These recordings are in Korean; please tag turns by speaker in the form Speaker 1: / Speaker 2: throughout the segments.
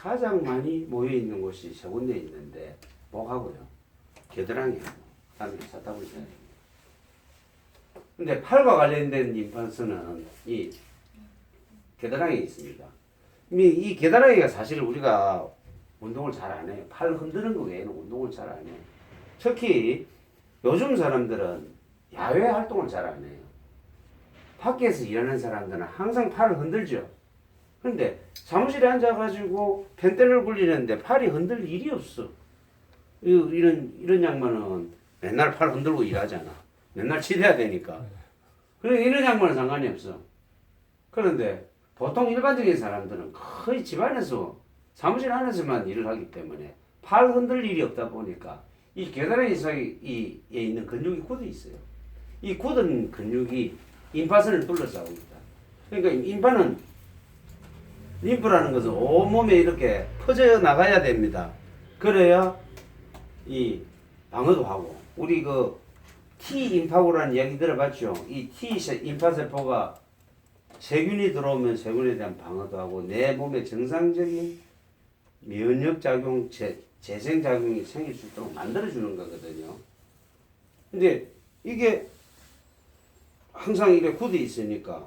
Speaker 1: 가장 많이 모여 있는 곳이 세 군데 있는데 목하고요, 겨드랑이하고 그다음에 사타구니입니다. 근데 팔과 관련된 림파스는 이 겨드랑이에 있습니다. 이 겨드랑이가 사실 우리가 운동을 잘 안 해요. 팔 흔드는 거 외에는 운동을 잘 안 해요. 특히 요즘 사람들은 야외 활동을 잘 안 해요. 밖에서 일하는 사람들은 항상 팔을 흔들죠. 그런데 사무실에 앉아가지고 펜대를 굴리는데 팔이 흔들 일이 없어. 이런 양반은 맨날 팔 흔들고 일하잖아. 맨날 치대야 되니까. 그러니까 이런 양반은 상관이 없어. 그런데 보통 일반적인 사람들은 거의 집안에서 사무실 안에서만 일을 하기 때문에 팔 흔들 일이 없다 보니까 이 겨드랑이 사이에 있는 근육이 굳어 있어요. 이 굳은 근육이 임파선을 둘러싸고 있다. 그러니까 임파는 림프라는 것은 온몸에 이렇게 퍼져 나가야 됩니다. 그래야 이 방어도 하고, 우리 그 T 임파고라는 이야기 들어봤죠? 이 T 임파세포가 세균이 들어오면 세균에 대한 방어도 하고 내 몸에 정상적인 면역작용, 재생작용이 생길 수 있도록 만들어주는 거거든요. 근데 이게 항상 이렇게 굳어 있으니까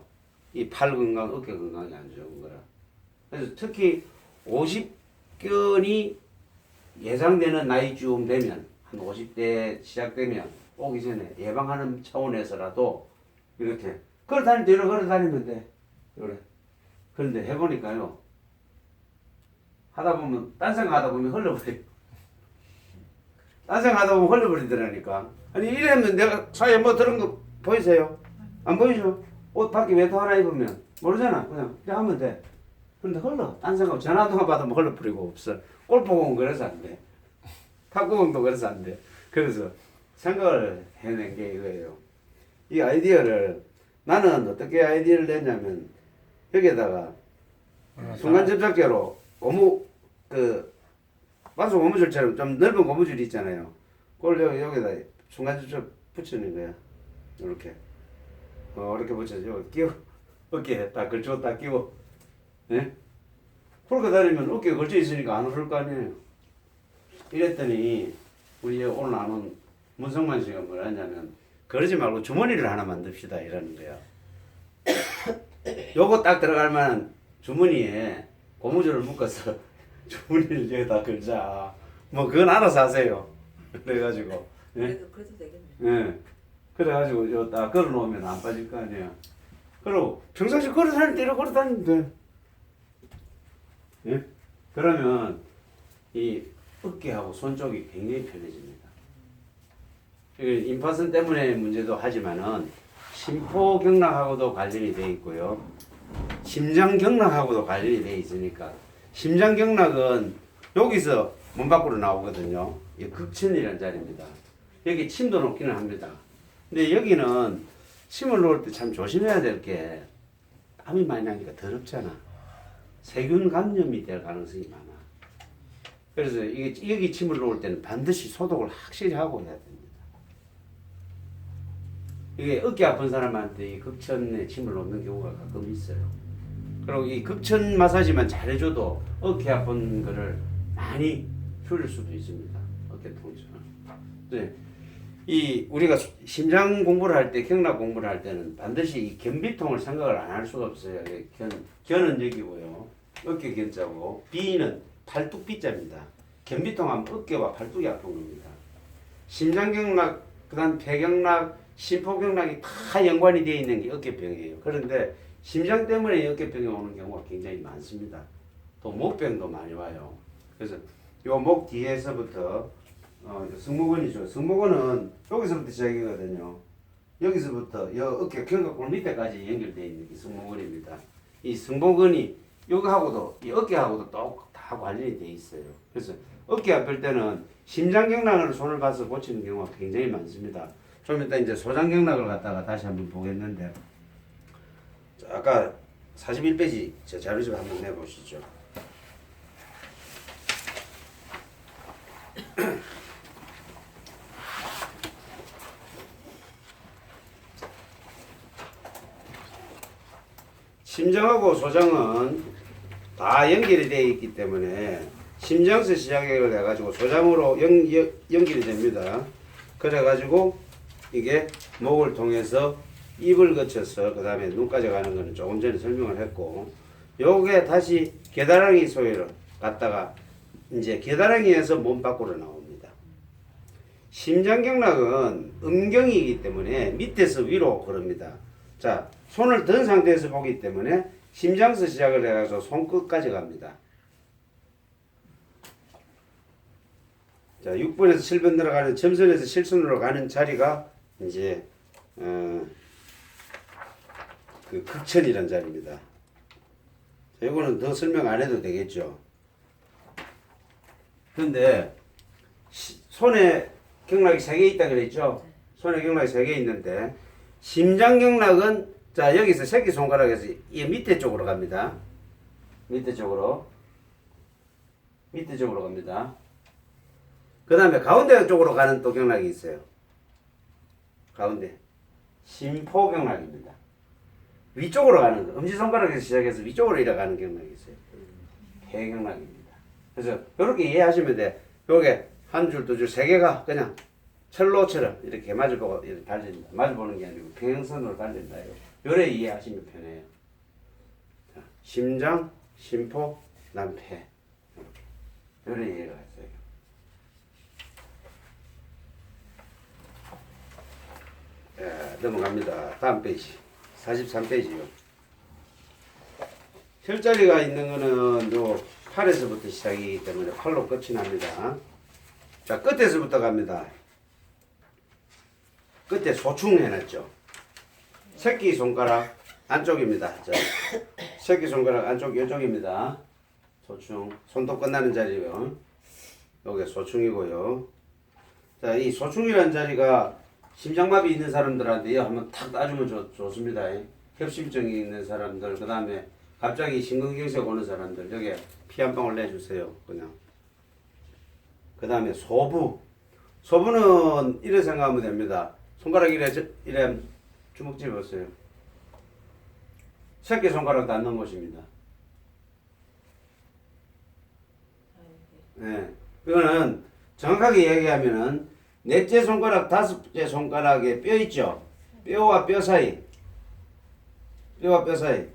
Speaker 1: 이 팔 건강, 어깨 건강이 안 좋은 거라. 그래서 특히 50견이 예상되는 나이쯤 되면, 한 50대 시작되면 오기 전에 예방하는 차원에서라도 이렇게 걸어 다닐 때 이렇게 걸어 다니면 돼. 그래. 그런데 해보니까요, 하다 보면, 딴 생각하다 보면 흘러버려. 딴 생각하다 보면 흘러버리더라니까. 아니, 이러면 내가 사이에 뭐 들은 거 보이세요? 안 보이죠? 옷 밖에 외투 하나 입으면 모르잖아. 그냥 하면 돼. 근데 흘러. 딴 생각, 전화통화 받으면 흘러버리고 없어. 골프공은 그래서 안 돼. 탁구공도 그래서 안 돼. 그래서 생각을 해낸 게 이거예요. 이 아이디어를, 나는 어떻게 아이디어를 냈냐면, 여기에다가 순간 접착제로 마수 고무줄처럼 좀 넓은 고무줄이 있잖아요. 그걸 여기다 순간 접착 붙이는 거야. 이렇게. 이렇게 붙여서 끼워. 어깨에 딱 걸쳐 딱 끼워. 예? 그렇게 다니면 어깨에 걸쳐 있으니까 안 흐를 거 아니에요. 이랬더니 우리 오늘 나눈 문성만 씨가 뭘 하냐면, 그러지 말고 주머니를 하나 만듭시다 이러는 거야. 요거 딱 들어갈 만한 주머니에 고무줄을 묶어서 주머니를 여기다 걸자. 뭐 그건 알아서 하세요. 그래가지고. 예?
Speaker 2: 그래도 되겠네.
Speaker 1: 예. 그래가지고 요 딱 걸어 놓으면 안 빠질 거 아니야. 그리고 평상시 걸어 다닐 때 이렇게 걸어 다니면 돼. 예? 그러면 이 어깨하고 손 쪽이 굉장히 편해집니다. 임파선 때문에 문제도 하지만은 심포경락하고도 관련이 돼 있고요. 심장경락하고도 관련이 돼 있으니까, 심장경락은 여기서 몸 밖으로 나오거든요. 이 극천이라는 자리입니다. 여기 침도 놓기는 합니다. 근데 여기는 침을 놓을 때 참 조심해야 될 게, 땀이 많이 나니까 더럽잖아. 세균 감염이 될 가능성이 많아. 그래서 이게 여기 침을 놓을 때는 반드시 소독을 확실히 하고 해야 됩니다. 이게 어깨 아픈 사람한테 이 극천에 침을 놓는 경우가 가끔 있어요. 그리고 이 극천 마사지만 잘해줘도 어깨 아픈 거를 많이 줄일 수도 있습니다. 어깨 통증. 네. 우리가 심장 공부를 할 때, 경락 공부를 할 때는 반드시 이 견비통을 생각을 안 할 수가 없어요. 견은 여기고요. 어깨 견자고, 비는 팔뚝 비자입니다. 견비통 하면 어깨와 팔뚝이 아픈 겁니다. 심장경락, 그다음 폐경락, 심포경락이 다 연관이 되어 있는 게 어깨병이에요. 그런데 심장 때문에 어깨병이 오는 경우가 굉장히 많습니다. 또 목병도 많이 와요. 그래서 요 목 뒤에서부터 승모근이죠. 승모근은 여기서부터 시작이거든요. 여기서부터 어깨 견갑골 밑에까지 연결되어 있는 게 승모근입니다. 이 승모근이 여기하고도, 이 어깨하고도 또 다 관련이 되어 있어요. 그래서 어깨 아플 때는 심장경락을 손을 봐서 고치는 경우가 굉장히 많습니다. 좀 이따 이제 소장경락을 갖다가 다시 한번 보겠는데, 아까 41페이지 제 자료집 한번 내보시죠. 심장하고 소장은 다 연결이 되어 있기 때문에 심장서 시작을 해가지고 소장으로 연결이 됩니다. 그래가지고 이게 목을 통해서 입을 거쳐서 그 다음에 눈까지 가는 거는 조금 전에 설명을 했고, 요게 다시 겨드랑이 소리를 갖다가 이제 겨드랑이에서 몸 밖으로 나옵니다. 심장경락은 음경이기 때문에 밑에서 위로 흐릅니다. 자, 손을 든 상태에서 보기 때문에 심장서 시작을 해가지고 손끝까지 갑니다. 자, 6번에서 7번 들어가는 점선에서 실선으로 가는 자리가 이제 그 극천이라는 자리입니다. 자, 이거는 더 설명 안 해도 되겠죠. 근데 손에 경락이 3개 있다 그랬죠. 손에 경락이 3개 있는데 심장 경락은 자 여기서 새끼손가락에서 이 밑에 쪽으로 갑니다. 밑에 쪽으로 갑니다. 그 다음에 가운데 쪽으로 가는 또 경락이 있어요. 가운데 심포경락입니다. 위쪽으로 가는 거, 엄지손가락에서 시작해서 위쪽으로 이어가는 경락이 있어요. 폐경락입니다. 그래서 이렇게 이해하시면 돼. 요게 한 줄, 두 줄, 3개가 그냥 철로처럼 이렇게 마주보고 이렇게 달린다. 마주보는 게 아니고 평행선으로 달린다요. 요래 이해하시면 편해요. 자, 심장, 심포, 폐. 요래 이해가 했어요. 예, 넘어갑니다. 다음 페이지. 43페이지요. 혈자리가 있는 거는 요 팔에서부터 시작이기 때문에 팔로 끝이 납니다. 자, 끝에서부터 갑니다. 끝에 소충 해놨죠. 새끼손가락 안쪽입니다. 자, 새끼손가락 안쪽 이쪽입니다. 소충. 손톱 끝나는 자리요. 요게 소충이고요. 자, 이 소충이라는 자리가 심장마비 있는 사람들한테 한번 탁 따주면 좋습니다. 협심증이 있는 사람들, 그 다음에 갑자기 심근경색 오는 사람들, 여기 피 한 방울 내주세요. 그냥. 그 다음에 소부. 소부는 이래 생각하면 됩니다. 손가락 이래 주먹질 보세요. 새끼손가락 닿는 곳입니다. 네. 이거는 정확하게 얘기하면은 넷째 손가락, 다섯째 손가락에 뼈 있죠? 뼈와 뼈 사이. 뼈와 뼈 사이.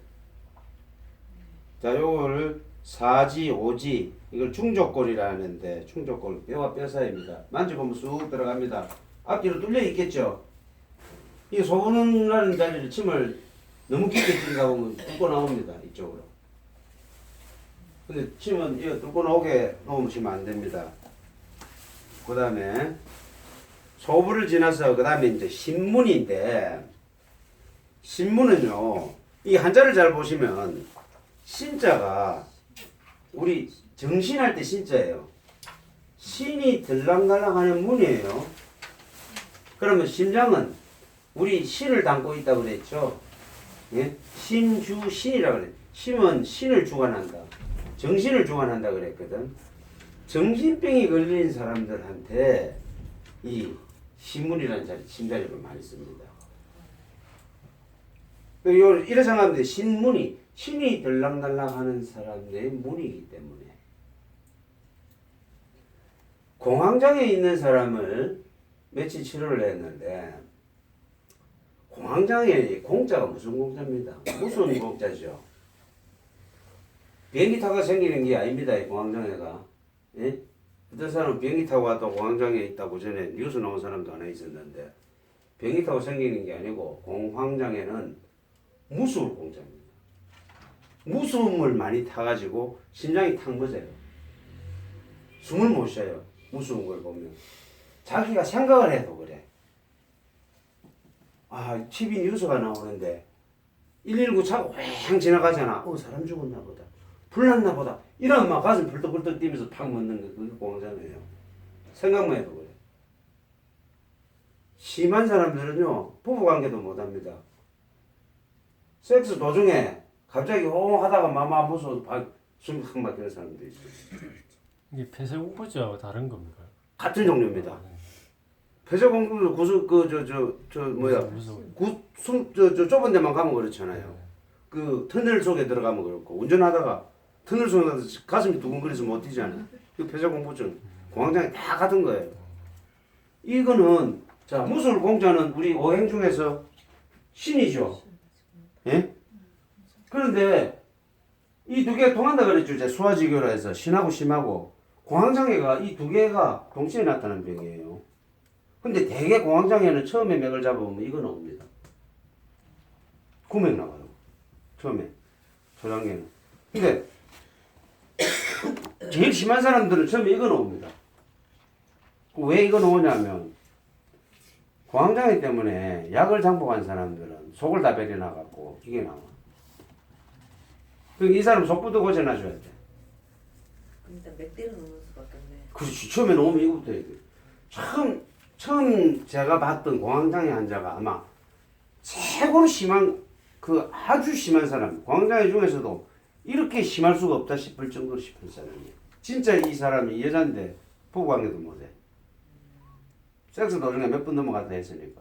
Speaker 1: 자, 요걸 사지, 오지, 이걸 중족골이라 하는데, 중족골, 뼈와 뼈 사이입니다. 만져보면 쑥 들어갑니다. 앞뒤로 뚫려 있겠죠? 이 소근이라는 자리를 침을 너무 깊게 찔러가 보면 뚫고 나옵니다. 이쪽으로. 근데 침은 이거 뚫고 나오게 놓으시면 안 됩니다. 그 다음에 소부를 지나서 그 다음에 이제 신문인데, 신문은요 이 한자를 잘 보시면 신자가 우리 정신할 때 신자예요. 신이 들랑달랑하는 문이에요. 그러면 심장은 우리 신을 담고 있다고 그랬죠. 예? 신주신이라고 그래. 심은 신을 주관한다. 정신을 주관한다 그랬거든. 정신병이 걸린 사람들한테 이 신문이라는 자리, 침자리를 많이 씁니다. 이래 생각하면 돼. 신문이, 신이 들랑달랑하는 사람의 문이기 때문에. 공황장애 있는 사람을 며칠 치료를 했는데, 공황장애, 공자가 무슨 공자입니다. 무슨 공자죠? 비행기 타고 생기는 게 아닙니다. 이 공황장애가. 예? 어떤 사람은 비행기 타고 와도 공황장애 있다고 전에 뉴스 나온 사람도 하나 있었는데, 비행기 타고 생기는 게 아니고 공황장애는 무수울 공자입니다. 무수음을 많이 타가지고 심장이 탁 멎어요. 숨을 못 쉬어요. 무수운 걸 보면. 자기가 생각을 해도 그래. 아, TV 뉴스가 나오는데 119 차가 휑 지나가잖아. 사람 죽었나 보다. 불났나 보다. 이러면 막 가슴 벌떡벌떡 뛰면서 팍 멎는 거, 그게 공황장애예요. 생각만 해도 그래. 심한 사람들은요, 부부관계도 못합니다. 섹스 도중에 갑자기 하다가 마마 무서워서 숨이 확 막히는 사람도 있어요.
Speaker 2: 이게 폐쇄공포증하고 다른 겁니까?
Speaker 1: 같은 종류입니다. 폐쇄공포증 좁은 데만 가면 그렇잖아요. 그 터널 속에 들어가면 그렇고, 운전하다가 터널 속에 가서 가슴이 두근거려서 못 뛰잖아. 그 폐쇄공포증 공황장애 다 같은 거예요. 이거는 자 무술공자는 우리 오행 중에서 신이죠. 예? 그런데 이 두 개 통한다 그랬죠. 이제 수화지교라 해서 신하고 심하고 공황장애가 이 두 개가 동시에 나타나는 병이에요. 근데 대개 공황장애는 처음에 맥을 잡아보면 이건 옵니다. 구맥 나와요. 처음에 초장기는. 근데 제일 심한 사람들은 처음에 이건 옵니다. 왜 이건 오냐면 공황장애 때문에 약을 장복한 사람들은 속을 다 베려나갖고 이게 나와. 그러니까 이 사람 속부터 고쳐놔줘야 돼.
Speaker 3: 일단 맥대로 넣는 수밖에 없네.
Speaker 1: 그렇지. 처음에 놓으면 이거부터 해야 돼. 처음 제가 봤던 공황장애 환자가 아마 최고로 심한 그 아주 심한 사람, 공황장애 중에서도 이렇게 심할 수가 없다 싶을 정도로 심한 사람이에요. 진짜 이 사람이 여잔데 부부관계도 못해. 섹스도 어중에 몇 번 넘어갔다 했으니까.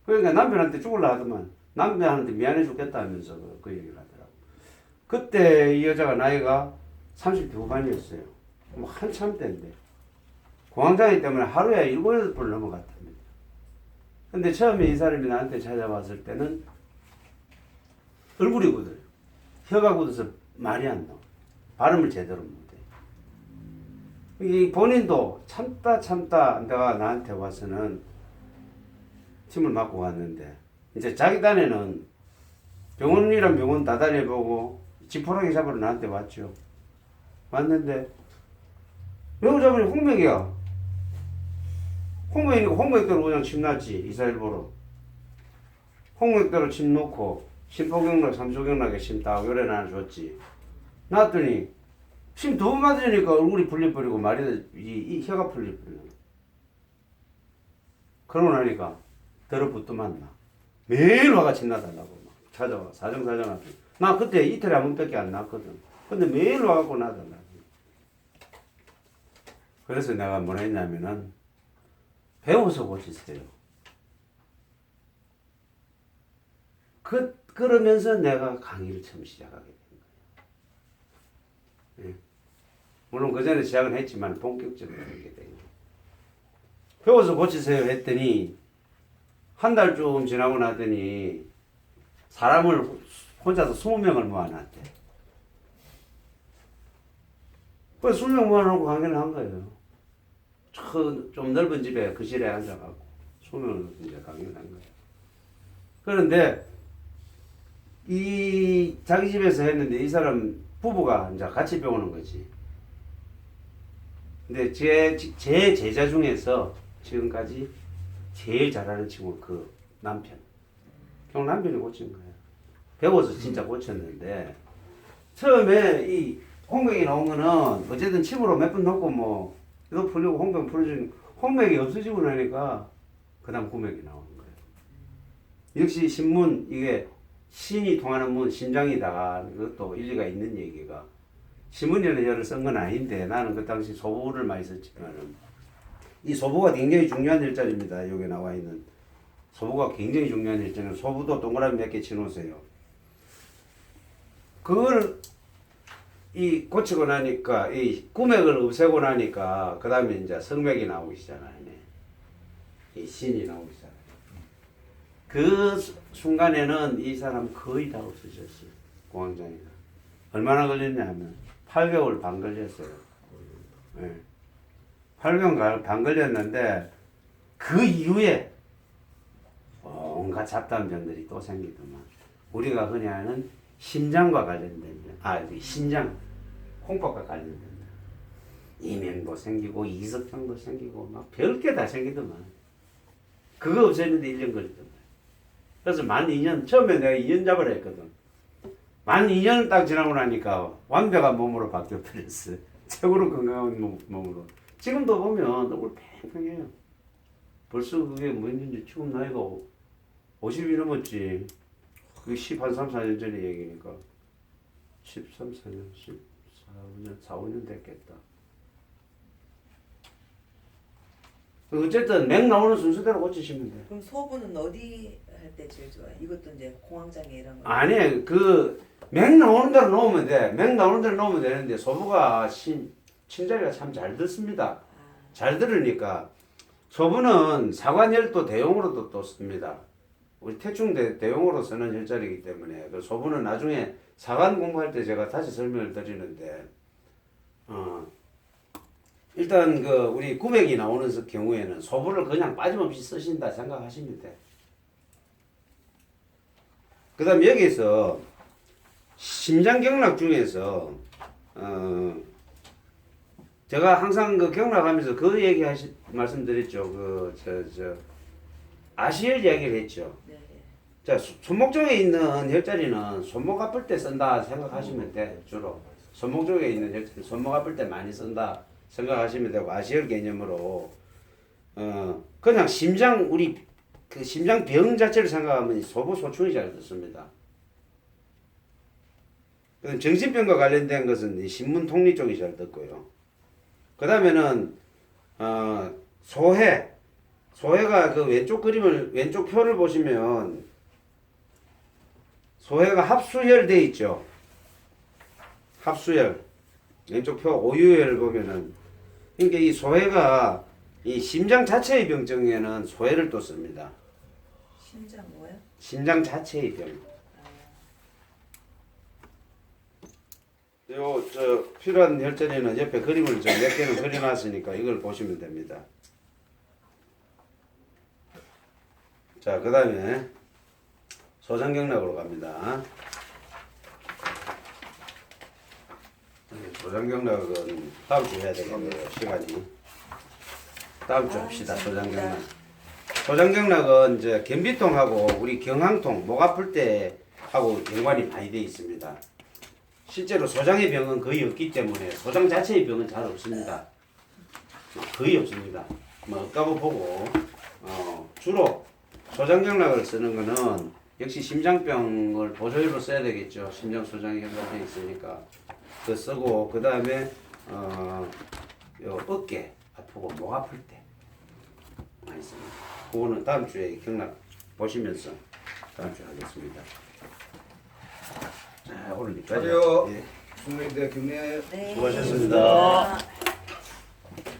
Speaker 1: 그러니까 남편한테 죽을라 하더만 남편한테 미안해 죽겠다 하면서 그 얘기를 하더라고. 그때 이 여자가 나이가 30대 후반이었어요. 뭐 한참 때인데 공황장애 때문에 하루에 7, 8번 넘어갔답니다. 근데 처음에 이 사람이 나한테 찾아왔을 때는 얼굴이 굳어요. 혀가 굳어서 말이 안 나와. 발음을 제대로 못해. 이 본인도 참다 내가 나한테 와서는 침을 맞고 왔는데 이제 자기 딴에는 병원이란 병원 다 다녀보고 지푸라기 잡으러 나한테 왔죠. 왔는데 왜 잡으니 홍맥이야. 홍맥이니까 홍맥대로 그냥 침 놨지. 이사일보로 홍맥대로 침 놓고 심포경락 삼소경락에 침 딱 요래 나눠 줬지. 놨더니 침 두 번 맞으니까 얼굴이 풀려버리고 말이 이 혀가 풀려버려. 그러고 나니까 더럽부뚜만 나. 매일 와가 침 놔달라고 막 찾아와 사정사정하고. 나 그때 이틀에 한 번밖에 안 났거든. 근데 매일 와갖고 놔달라고. 그래서 내가 뭐라 했냐면은 배워서 고치세요. 그러면서 내가 강의를 처음 시작하게 된 거예요. 예. 물론 그 전에 시작은 했지만 본격적으로 하게 된 거예요. 배워서 고치세요 했더니 한 달쯤 지나고 나더니 사람을 혼자서 20명을 모아놨대. 그래서 20명 모아놓고 강의를 한 거예요. 좀 넓은 집에 거실에 앉아갖고 20명을 이제 강의를 한 거예요. 그런데 이 자기 집에서 했는데 이 사람 부부가 이제 같이 배우는 거지. 근데 제 제자 중에서 지금까지 제일 잘하는 친구가 그 남편. 결국 남편이 고친 거예요. 배워서 진짜 고쳤는데 처음에 이 홍맥이 나온 거는 어쨌든 침으로 몇 번 넣고 뭐 이거 풀리고 홍맥 풀어주니 홍맥이 없어지고 나니까 그 다음 구맥이 나오는 거예요. 역시 신문 이게 신이 통하는 문 심장이다. 그것도 일리가 있는 얘기가 신문이라는 열을 쓴 건 아닌데 나는 그 당시 소보를 많이 썼지만은 이 소보가 굉장히 중요한 일자리입니다. 여기 나와 있는 소보가 굉장히 중요한 일자리는 소보도 동그라미 몇 개 치놓으세요. 그걸 이 고치고 나니까 이 구맥을 없애고 나니까 그 다음에 이제 성맥이 나오기 시작하네. 이 신이 나오기 시작해. 그 순간에는 이 사람 거의 다 없어졌어요. 공황장애가. 얼마나 걸렸냐 하면 8개월 반 걸렸어요. 네. 8개월 반 걸렸는데 그 이후에 온갖 잡다한 병들이 또 생기더만. 우리가 흔히 하는 심장과 관련된 신장, 홍박과 관련된 이명도 생기고 이석증도 생기고 막 별게 다 생기더만. 그거 없애는데 1년 걸리더만. 그래서 만 2년, 처음에 내가 2년 잡으라 했거든. 만 2년 딱 지나고 나니까 완벽한 몸으로 바뀌어버렸어. 최고로 건강한 몸으로. 지금도 보면 얼굴 팽팽해요. 벌써 그게 뭐였는지 지금 나이가 50이 넘었지. 그게 13, 14년 전의 얘기니까. 13, 14년, 14년, 4, 5년 됐겠다. 어쨌든 맥 나오는 순서대로 고치시면 돼.
Speaker 3: 그럼 소부는 어디 할 때 제일 좋아요. 이것도 이제 공황장애 이런 거.
Speaker 1: 아니 맥 나오는 대로 놓으면 돼. 맥 나오는 대로 놓으면 되는데 소부가 침자리가 참 잘 듣습니다.
Speaker 3: 아,
Speaker 1: 잘 들으니까 소부는 사관열도 대용으로도 또 씁니다. 우리 태충 대용으로 쓰는 혈자리이기 때문에 그 소부는 나중에 사관 공부할 때 제가 다시 설명을 드리는데 일단 그 우리 구맥이 나오는 경우에는 소부를 그냥 빠짐없이 쓰신다 생각하시면 돼. 그다음 여기서 심장경락 중에서 제가 항상 그 경락하면서 그 얘기 말씀드렸죠. 아시엘 이야기를 했죠.
Speaker 3: 네.
Speaker 1: 자, 손목 쪽에 있는 혈자리는 손목 아플 때 쓴다 생각하시면 돼. 주로 손목 쪽에 있는 혈자리 손목 아플 때 많이 쓴다 생각하시면 되고 아시엘 개념으로 그냥 심장 우리 그 심장병 자체를 생각하면 소부 소충이 잘 듣습니다. 정신병과 관련된 것은 이 신문 통리 쪽이 잘 듣고요. 그 다음에는 소해가 그 왼쪽 표를 보시면 소해가 합수혈 돼 있죠. 합수혈 왼쪽 표 오유혈 보면은 그러니까 이 소해가 이 심장 자체의 병증에는 소해를 또 씁니다.
Speaker 3: 심장 뭐요?
Speaker 1: 심장 자체의 병. 필요한 혈자리는 옆에 그림을 좀 몇 개는 그려놨으니까 이걸 보시면 됩니다. 자, 그 다음에 소장경락으로 갑니다. 소장경락은 다음 주 해야 되겠네요. 시간이. 다음 주 합시다. 소장경락. 소장경락은 이제 변비통하고 우리 경항통, 목 아플 때 하고 연관이 많이 되어 있습니다. 실제로 소장의 병은 거의 없기 때문에 소장 자체의 병은 잘 없습니다. 거의 없습니다. 뭐 없다고 보고 주로 소장경락을 쓰는 거는 역시 심장병을 보조제로 써야 되겠죠. 심장 소장이 연관되어 있으니까 그 쓰고 그 다음에 요 어깨 아프고 목 아플 때 많이 씁니다. 그거는 다음 주에 경락 보시면서 다음 주에 하겠습니다. 자, 오늘 여기까지.
Speaker 4: 안녕하세요.
Speaker 1: 예.
Speaker 4: 중국대 경례
Speaker 3: 네.
Speaker 1: 수고하셨습니다.